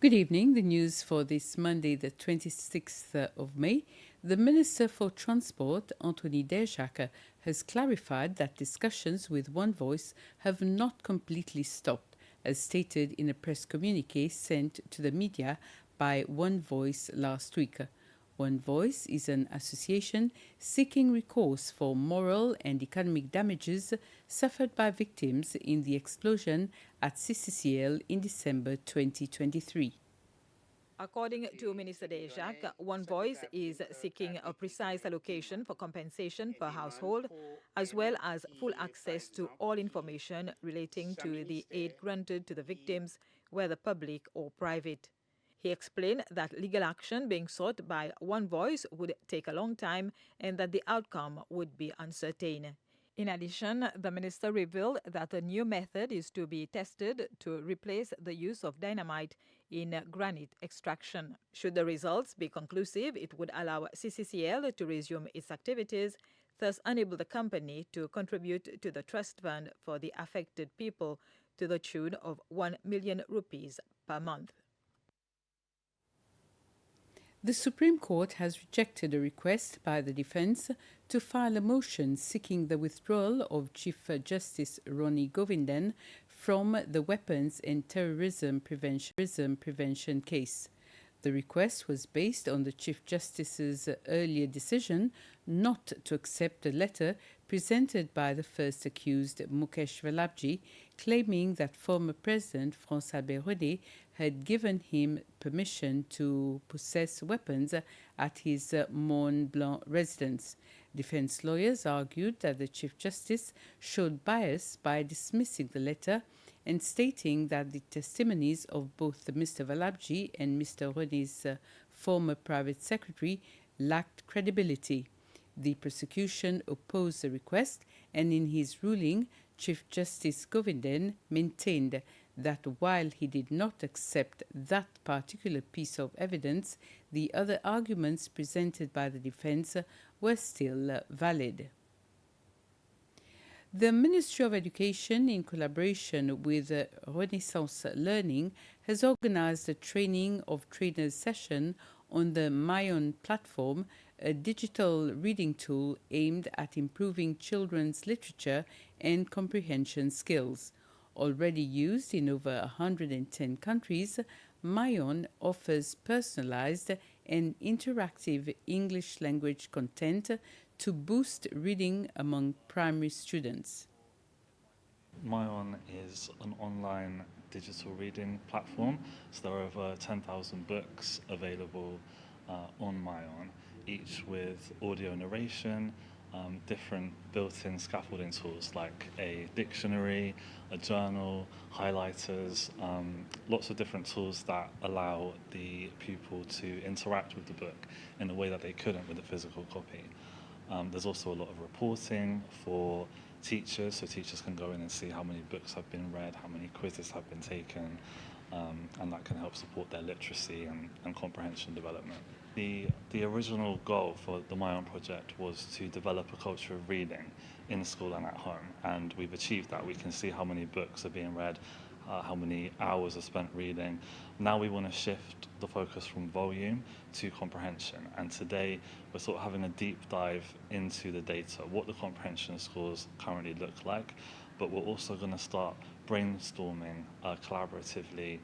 Good evening. The news for this Monday, the 26th of May. The Minister for Transport, Anthony Dejac, has clarified that discussions with One Voice have not completely stopped, as stated in a press communiqué sent to the media by One Voice last week. One Voice is an association seeking recourse for moral and economic damages suffered by victims in the explosion at CCCL in December 2023. According to Minister Dejac, One Voice is seeking a precise allocation for compensation per household, as well as full access to all information relating to the aid granted to the victims, whether public or private. He explained that legal action being sought by One Voice would take a long time and that the outcome would be uncertain. In addition, the minister revealed that a new method is to be tested to replace the use of dynamite in granite extraction. Should the results be conclusive, it would allow CCCL to resume its activities, thus enable the company to contribute to the trust fund for the affected people to the tune of 1 million rupees per month. The Supreme Court has rejected a request by the defense to file a motion seeking the withdrawal of Chief Justice Ronnie Govindan from the Weapons and Terrorism Prevention case. The request was based on the Chief Justice's earlier decision not to accept a letter presented by the first accused, Mukesh Valabji, claiming that former President François René had given him permission to possess weapons at his Mont Blanc residence. Defense lawyers argued that the Chief Justice showed bias by dismissing the letter and stating that the testimonies of both Mr. Valabji and Mr. René's former private secretary lacked credibility. The prosecution opposed the request, and in his ruling, Chief Justice Govindan maintained that while he did not accept that particular piece of evidence, the other arguments presented by the defense were still valid. The Ministry of Education, in collaboration with Renaissance Learning, has organized a training of trainers session on the Mayon platform, a digital reading tool aimed at improving children's literature and comprehension skills. Already used in over 110 countries, Mayon offers personalized and interactive English language content to boost reading among primary students. Mayon is an online digital reading platform, so there are over 10,000 books available on Mayon, each with audio narration, different built-in scaffolding tools like a dictionary, a journal, highlighters, lots of different tools that allow the pupil to interact with the book in a way that they couldn't with a physical copy. There's also a lot of reporting for teachers, so teachers can go in and see how many books have been read, how many quizzes have been taken, and that can help support their literacy and comprehension development. The original goal for the Mayon project was to develop a culture of reading in school and at home, and we've achieved that. We can see how many books are being read, how many hours are spent reading. Now we want to shift the focus from volume to comprehension, and today we're sort of having a deep dive into the data, what the comprehension scores currently look like, but we're also going to start brainstorming collaboratively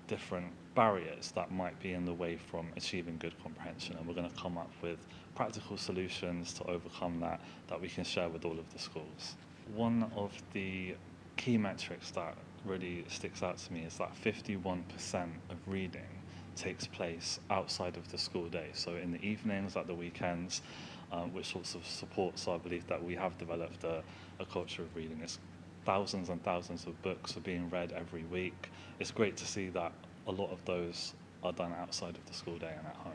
different barriers that might be in the way from achieving good comprehension, and we're going to come up with practical solutions to overcome that we can share with all of the schools. One of the key metrics that really sticks out to me is that 51% of reading takes place outside of the school day, so in the evenings, at the weekends, which sorts of supports our belief that we have developed a culture of reading. It's thousands and thousands of books are being read every week. It's great to see that a lot of those are done outside of the school day and at home.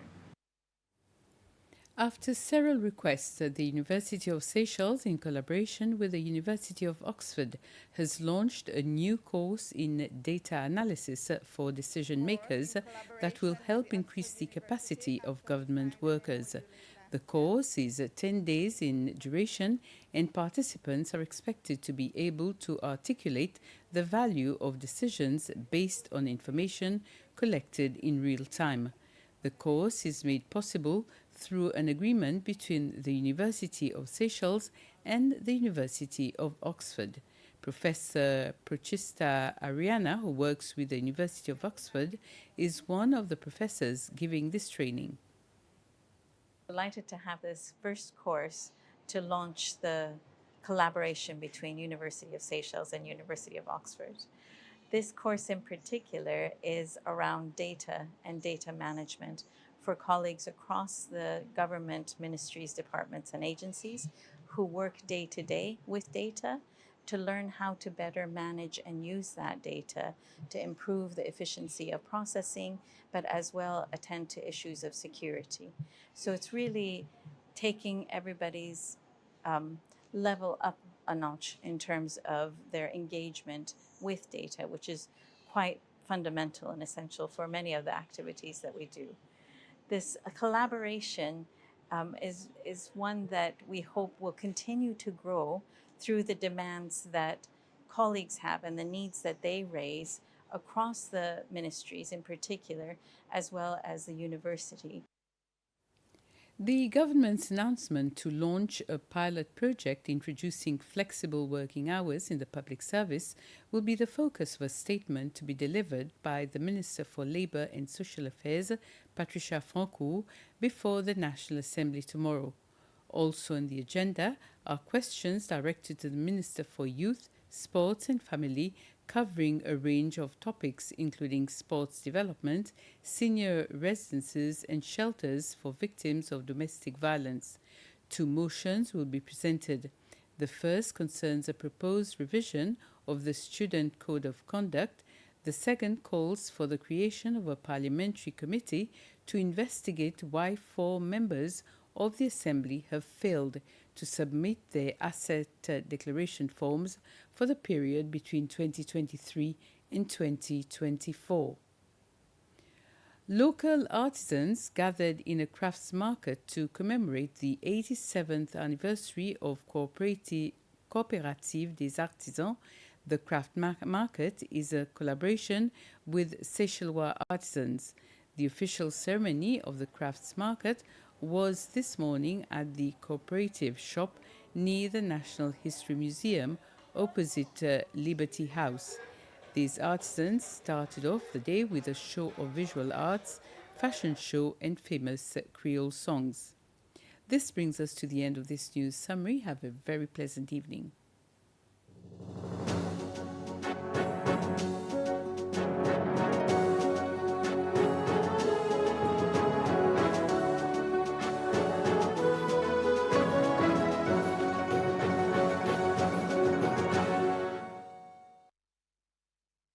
After several requests, the University of Seychelles, in collaboration with the University of Oxford, has launched a new course in data analysis for decision makers that will help increase the capacity of government workers. The course is 10 days in duration, and participants are expected to be able to articulate the value of decisions based on information collected in real time. The course is made possible through an agreement between the University of Seychelles and the University of Oxford. Professor Prochista Ariana, who works with the University of Oxford, is one of the professors giving this training. Delighted to have this first course to launch the collaboration between University of Seychelles and University of Oxford. This course in particular is around data and data management for colleagues across the government ministries, departments, and agencies who work day to day with data to learn how to better manage and use that data to improve the efficiency of processing, but as well attend to issues of security. So it's really taking everybody's level up a notch in terms of their engagement with data, which is quite fundamental and essential for many of the activities that we do. This collaboration is one that we hope will continue to grow through the demands that colleagues have and the needs that they raise across the ministries in particular, as well as the university. The government's announcement to launch a pilot project introducing flexible working hours in the public service will be the focus of a statement to be delivered by the Minister for Labour and Social Affairs, Patricia Francourt, before the National Assembly tomorrow. Also on the agenda are questions directed to the Minister for Youth, Sports and Family, covering a range of topics including sports development, senior residences and shelters for victims of domestic violence. 2 motions will be presented. The first concerns a proposed revision of the Student Code of Conduct. The second calls for the creation of a parliamentary committee to investigate why 4 members of the Assembly have failed to submit their asset declaration forms for the period between 2023 and 2024. Local artisans gathered in a crafts market to commemorate the 87th anniversary of Coopérative des Artisans. The craft market is a collaboration with Seychellois artisans. The official ceremony of the crafts market was this morning at the cooperative shop near the National History Museum opposite Liberty House. These artisans started off the day with a show of visual arts, fashion show and famous Creole songs. This brings us to the end of this news summary. Have a very pleasant evening.